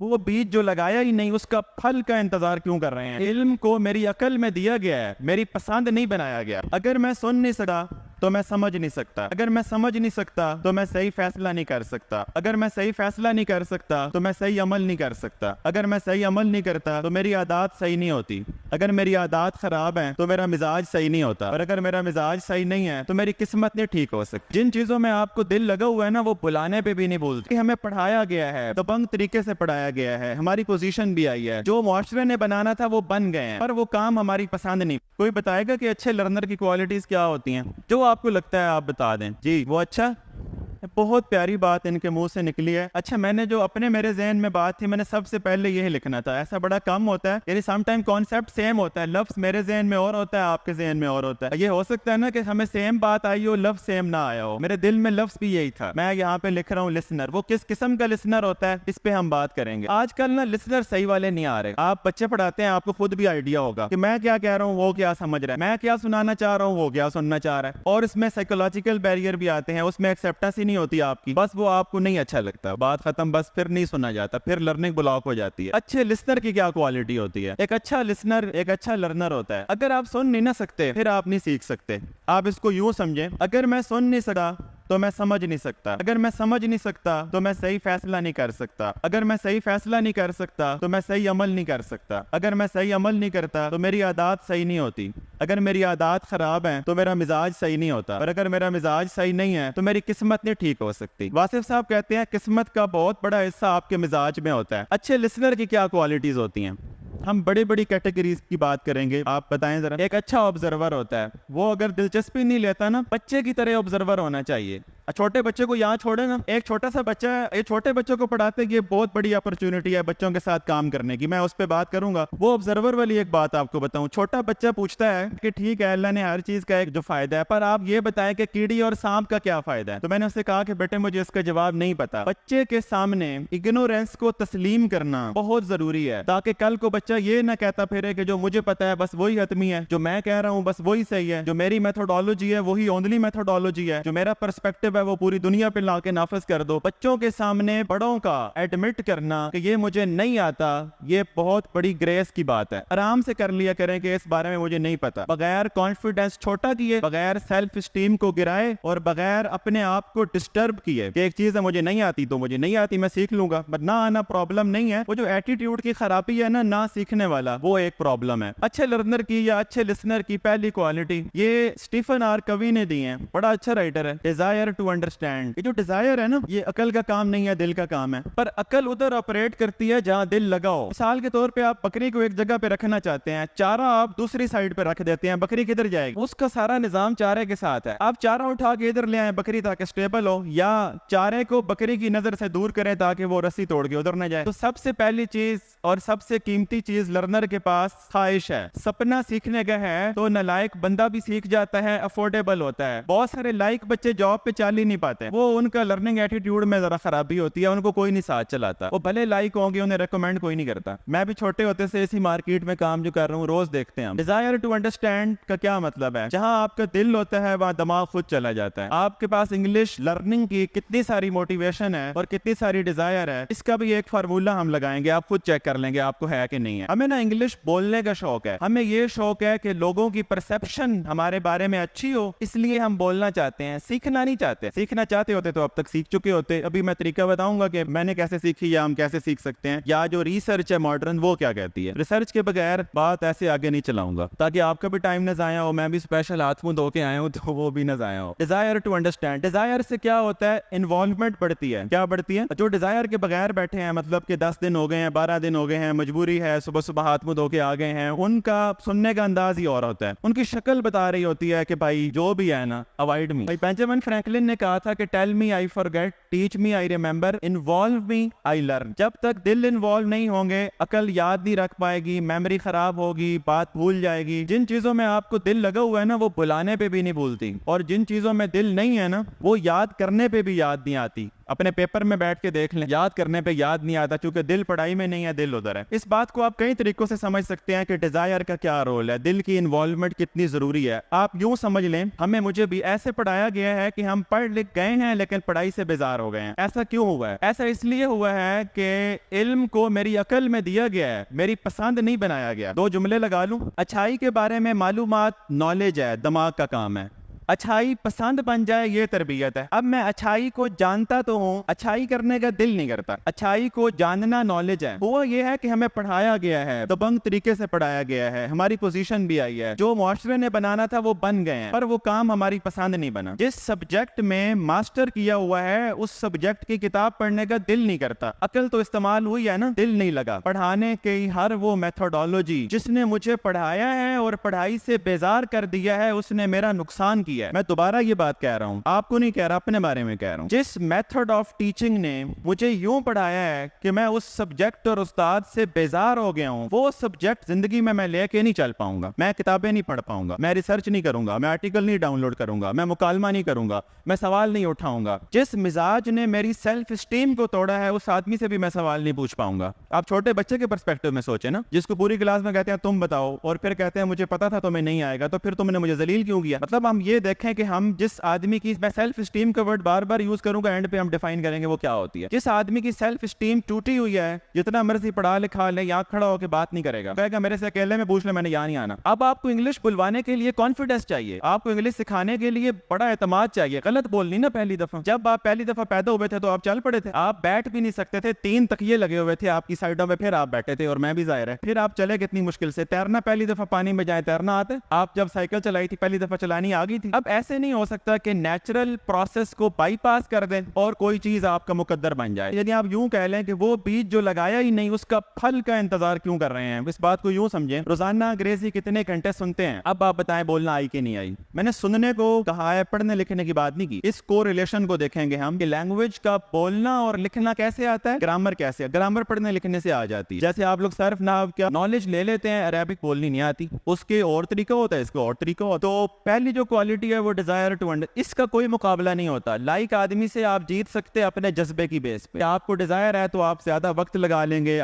वो बीज जो लगाया ही नहीं उसका फल का इंतजार क्यों कर रहे हैं? इल्म को मेरी अकल में दिया गया है, मेरी पसंद नहीं बनाया गया। अगर मैं सुन नहीं सका तो मैं समझ नहीं सकता, अगर मैं समझ नहीं सकता तो मैं सही फैसला नहीं कर सकता, अगर मैं सही फैसला नहीं कर सकता तो मैं सही अमल नहीं कर सकता, अगर मैं सही अमल नहीं करता तो मेरी आदत सही नहीं होती, अगर मेरी आदत खराब है तो मेरा मिजाज सही नहीं होता, और अगर मेरा मिजाज सही नहीं है तो मेरी किस्मत नहीं ठीक हो सकती। जिन चीजों में आपको दिल लगा हुआ है ना, वो बुलाने पे भी नहीं बोलते। हमें पढ़ाया गया है, दबंग तरीके से पढ़ाया गया है, हमारी पोजीशन भी आई है, जो मुआशरे ने बनाना था वो बन गए हैं, पर वो काम हमारी पसंद नहीं। कोई बताएगा कि अच्छे लर्नर की क्वालिटीज क्या होती हैं? जो आपको लगता है आप बता दें। जी वो अच्छा, बहुत प्यारी बात इनके मुंह से निकली है। अच्छा, मैंने जो अपने मेरे जहन में बात थी, मैंने सबसे पहले यही लिखना था। ऐसा बड़ा कम होता है, यानी समटाइम कॉन्सेप्ट सेम होता है, लफ्ज मेरे जहन में और होता है, आपके जहन में और होता है। ये हो सकता है ना कि हमें सेम बात आई हो, लफ्ज सेम ना आया हो। मेरे दिल में लफ्ज भी यही था। मैं यहाँ पे लिख रहा हूँ लिसनर। वो किस किस्म का लिसनर होता है, इस पे हम बात करेंगे। आजकल ना लिसनर सही वाले नहीं आ रहे। आप बच्चे पढ़ाते हैं, आपको खुद भी आइडिया होगा कि मैं क्या कह रहा हूँ वो क्या समझ रहा है, मैं क्या सुनाना चाह रहा हूँ वो क्या सुनना चाह रहा है। और इसमें साइकोलॉजिकल बैरियर भी आते हैं, उसमें एक्सेप्टेंस ही नहीं होती आपकी, बस वो आपको नहीं अच्छा लगता, बात खत्म, बस फिर नहीं सुना जाता, फिर लर्निंग ब्लॉक हो जाती है। अच्छे लिसनर की क्या क्वालिटी होती है? एक अच्छा लिसनर एक अच्छा लर्नर होता है। अगर आप सुन नहीं ना सकते फिर आप नहीं सीख सकते। आप इसको यूं समझें, अगर मैं सुन नहीं सका तो मैं समझ नहीं सकता, अगर मैं समझ नहीं सकता तो मैं सही फैसला नहीं कर सकता, अगर मैं सही फैसला नहीं कर सकता तो मैं सही अमल नहीं कर सकता, अगर मैं सही अमल नहीं करता तो मेरी आदत सही नहीं होती, अगर मेरी आदत खराब है तो मेरा मिजाज सही नहीं होता, और अगर मेरा मिजाज सही नहीं है तो मेरी किस्मत नहीं ठीक हो सकती। वासिफ साहब कहते हैं किस्मत का बहुत बड़ा हिस्सा आपके मिजाज में होता है। अच्छे लिसनर की क्या क्वालिटीज होती हैं? हम बड़ी बड़ी कैटेगरीज की बात करेंगे, आप बताएं जरा। एक अच्छा ऑब्जर्वर होता है, वो अगर दिलचस्पी नहीं लेता ना, बच्चे की तरह ऑब्जर्वर होना चाहिए। छोटे बच्चे को यहाँ छोड़े ना, एक छोटा सा बच्चा है, ये छोटे बच्चों को पढ़ाते हैं, ये बहुत बड़ी अपॉर्चुनिटी है बच्चों के साथ काम करने की, मैं उस पर बात करूंगा। वो ऑब्जर्वर वाली एक बात आपको बताऊं, छोटा बच्चा पूछता है कि ठीक है अल्लाह ने हर चीज का एक जो फायदा है, पर आप ये बताएं कि कीड़ी और सांप का क्या फायदा है? तो मैंने उससे कहा कि बेटे मुझे इसका जवाब नहीं पता। बच्चे के सामने इग्नोरेंस को तस्लीम करना बहुत जरूरी है, ताकि कल को बच्चा ये ना कहता फिरे कि जो मुझे पता है बस वही हतमी है, जो मैं कह रहा हूँ बस वही सही है, जो मेरी मेथोडोलॉजी है वही ओनली मेथोडोलॉजी है, जो मेरा पर्सपेक्टिव है वो पूरी दुनिया पे लाके नाफिज कर दो। बच्चों के सामने बड़ों का एडमिट करना कि ये मुझे नहीं आता, ये बहुत बड़ी ग्रेस की बात है। आराम से कर लिया करें कि इस बारे में मुझे नहीं पता, बगैर कॉन्फिडेंस छोटा किए, बगैर सेल्फ स्टीम को गिराए, और बगैर अपने आप को डिस्टर्ब किए कि एक चीज है मुझे नहीं आती तो मुझे नहीं आती, मैं सीख लूंगा, बट ना आना प्रॉब्लम नहीं है। वो जो एटीट्यूड की खराबी है ना सीखने वाला, वो एक प्रॉब्लम है। अच्छे लर्नर की या अच्छे लिसनर की पहली क्वालिटी, ये स्टीफन आर कवी ने दी है, बड़ा अच्छा राइटर है, डिजायर टू अंडरस्टैंड। ये जो डिजायर है ना, ये अकल का काम नहीं है, दिल का काम है, पर अकल उधर ऑपरेट करती है जहां दिल लगा हो। मिसाल के तौर पे आप बकरी को एक जगह पे रखना चाहते हैं, चारा आप दूसरी साइड पे रख देते हैं, बकरी किधर जाएगी? उसका सारा निजाम चारे के साथ है। आप चारा उठा के इधर ले आए बकरी ताकि स्टेबल हो, या चारे को बकरी की नजर से दूर करें ताकि वो रस्सी तोड़ के उधर न जाए। तो सबसे पहली चीज और सबसे कीमती चीज लर्नर के पास ख्वाहिश है, सपना सीखने का है, तो नालायक बंदा भी सीख जाता है, अफोर्डेबल होता है। बहुत सारे लाइक बच्चे जॉब पे चल ही नहीं पाते, वो उनका लर्निंग एटीट्यूड में जरा खराबी होती है, उनको कोई नहीं साथ चलाता, वो भले लाइक होंगे उन्हें रेकमेंड कोई नहीं करता। मैं भी छोटे होते से इसी मार्केट में काम जो कर रहा हूँ, रोज देखते हैं हम। डिजायर टू अंडरस्टैंड का क्या मतलब है? जहां आपका दिल होता है वहां दिमाग खुद चला जाता है। आपके पास इंग्लिश लर्निंग की कितनी सारी मोटिवेशन है और कितनी सारी डिजायर है, इसका भी एक फार्मूला हम लगाएंगे, आप खुद चेक कर लेंगे आपको है कि नहीं है। हमें ना इंग्लिश बोलने का शौक है, हमें ये शौक है कि लोगों की परसेप्शन हमारे बारे में अच्छी हो, इसलिए हम बोलना चाहते हैं, सीखना नहीं चाहते। सीखना चाहते होते तो अब तक सीख चुके होते। अभी मैं तरीका बताऊंगा कि मैंने कैसे सीखी या हम कैसे सीख सकते हैं, या जो रिसर्च है मॉडर्न वो क्या कहती है। रिसर्च के बगैर बात ऐसे आगे नहीं चलाऊंगा ताकि आपका भी टाइम न जाया हो, मैं भी स्पेशल हाथ मुंह धो के आया हूं तो वो भी न जाया हो। डिजायर टू अंडरस्टैंड, डिजायर से क्या होता है, इन्वॉल्वमेंट बढ़ती है। क्या बढ़ती है? जो डिजायर के बगैर बैठे हैं, मतलब कि 10 दिन हो गए हैं, 12 दिन हो गए हैं, मजबूरी है, सुबह सुबह हाथ मुंह धो के आ गए हैं, उनका सुनने का अंदाज ही और होता है, उनकी शक्ल बता रही होती है कि भाई जो भी है ना अवॉइड मी। भाई बेंजामिन फ्रैंकलिन ने कहा था कि tell me I forget, teach me I remember, involve me I learn. जब तक दिल इन्वॉल्व नहीं होंगे, अकल याद नहीं रख पाएगी, मेमोरी खराब होगी, बात भूल जाएगी। जिन चीजों में आपको दिल लगा हुआ है ना, वो बुलाने पे भी नहीं भूलती, और जिन चीजों में दिल नहीं है ना, वो याद करने पे भी याद नहीं आती। अपने पेपर में बैठ के देख लें, याद करने पे याद नहीं आता क्योंकि दिल पढ़ाई में नहीं है, दिल उधर है। इस बात को आप कई तरीकों से समझ सकते हैं कि डिजायर का क्या रोल है, दिल की इन्वॉल्वमेंट कितनी जरूरी है। आप यूं समझ लें, हमें मुझे भी ऐसे पढ़ाया गया है कि हम पढ़ लिख गए हैं लेकिन पढ़ाई से बेजार हो गए हैं। ऐसा क्यों हुआ है? ऐसा इसलिए हुआ है कि इल्म को मेरी अकल में दिया गया है, मेरी पसंद नहीं बनाया गया। दो जुमले लगा लूं। अच्छाई के बारे में मालूमात नॉलेज है, दिमाग का काम है। अच्छाई पसंद बन जाए ये तरबियत है। अब मैं अच्छाई को जानता तो हूँ, अच्छाई करने का दिल नहीं करता। अच्छाई को जानना नॉलेज है। हुआ ये है कि हमें पढ़ाया गया है, दबंग तरीके से पढ़ाया गया है, हमारी पोजीशन भी आई है, जो मुआशरे ने बनाना था वो बन गए हैं, पर वो काम हमारी पसंद नहीं बना। जिस सब्जेक्ट में मास्टर किया हुआ है उस सब्जेक्ट की किताब पढ़ने का दिल नहीं करता। अकल तो इस्तेमाल हुई है ना, दिल नहीं लगा। पढ़ाने की हर वो मेथोडोलॉजी जिसने मुझे पढ़ाया है और पढ़ाई से बेजार कर दिया है, उसने मेरा नुकसान किया। मैं दोबारा ये बात कह रहा हूं, आपको नहीं कह रहा, अपने बारे में कह रहा हूं। जिस मेथड ऑफ टीचिंग ने मुझे यूं पढ़ाया है कि मैं उस सब्जेक्ट और उस्ताद से बेजार हो गया हूं, वो सब्जेक्ट जिंदगी में मैं लेके नहीं चल पाऊंगा। मैं किताबें नहीं पढ़ पाऊंगा, मैं रिसर्च नहीं करूंगा, मैं आर्टिकल नहीं डाउनलोड करूंगा, मैं मुकालमा नहीं करूंगा, मैं सवाल नहीं उठाऊंगा। जिस मिजाज ने मेरी सेल्फ स्टीम को तोड़ा है उस आदमी से भी मैं सवाल नहीं पूछ पाऊंगा। आप छोटे बच्चे के पर्सपेक्टिव में सोचे ना, जिसको पूरी क्लास में कहते हैं तुम बताओ और फिर कहते हैं मुझे पता था तुम्हें नहीं आएगा, तो फिर तुमने मुझे जलील क्यों किया? मतलब हम ये देखें कि हम जिस आदमी की, मैं सेल्फ स्टीम का वर्ड बार बार यूज करूंगा, एंड पे हम डिफाइन करेंगे वो क्या होती है। जिस आदमी की सेल्फ स्टीम टूटी हुई है, जितना मर्जी पढ़ा लिखा ले, यहाँ खड़ा होकर बात नहीं करेगा, कहेगा मेरे से अकेले में पूछ ले, मैंने यहाँ नहीं आना। अब आपको इंग्लिश बुलवाने के लिए कॉन्फिडेंस चाहिए, आपको इंग्लिश सिखाने के लिए बड़ा एतमाद चाहिए। गलत बोलनी ना पहली दफा। जब आप पहली दफा पैदा हुए थे तो आप चल पड़े थे, आप बैठ भी नहीं सकते थे, 3 तकिए लगे हुए थे आपकी साइडों में, फिर आप बैठे थे और मैं भी जाहिर है। फिर आप चले कितनी मुश्किल से। तैरना पहली दफा पानी में जाए तैरना आता है? आप जब साइकिल चलाई थी पहली दफा चलानी आ गई थी? अब ऐसे नहीं हो सकता कि नेचुरल प्रोसेस को बाईपास कर दें और कोई चीज आपका मुकद्दर बन जाए। यदि आप यूं कह लें कि वो बीज जो लगाया ही नहीं उसका फल का इंतजार क्यों कर रहे हैं, इस बात को यूं समझें, रोजाना अंग्रेजी कितने घंटे सुनते हैं? अब आप बताएं बोलना आई कि नहीं आई? मैंने सुनने को कहा है, पढ़ने लिखने की बात नहीं की। इस को रिलेशन को देखेंगे हम कि लैंग्वेज का बोलना और लिखना कैसे आता है, ग्रामर कैसे। ग्रामर पढ़ने लिखने से आ जाती है। जैसे आप लोग सर्फ नाव क्या नॉलेज ले लेते हैं, अरेबिक बोलनी नहीं आती, उसके और तरीका होता है, इसका और तरीका होता है। तो पहली जो क्वालिटी है वो डिजायर टू अंडर, इसका कोई मुकाबला नहीं होता। लाइक आदमी से आप जीत सकते हैं अपने जज्बे की बेस पे। आपको डिजायर है तो आप ज्यादा वक्त लगा लेंगे।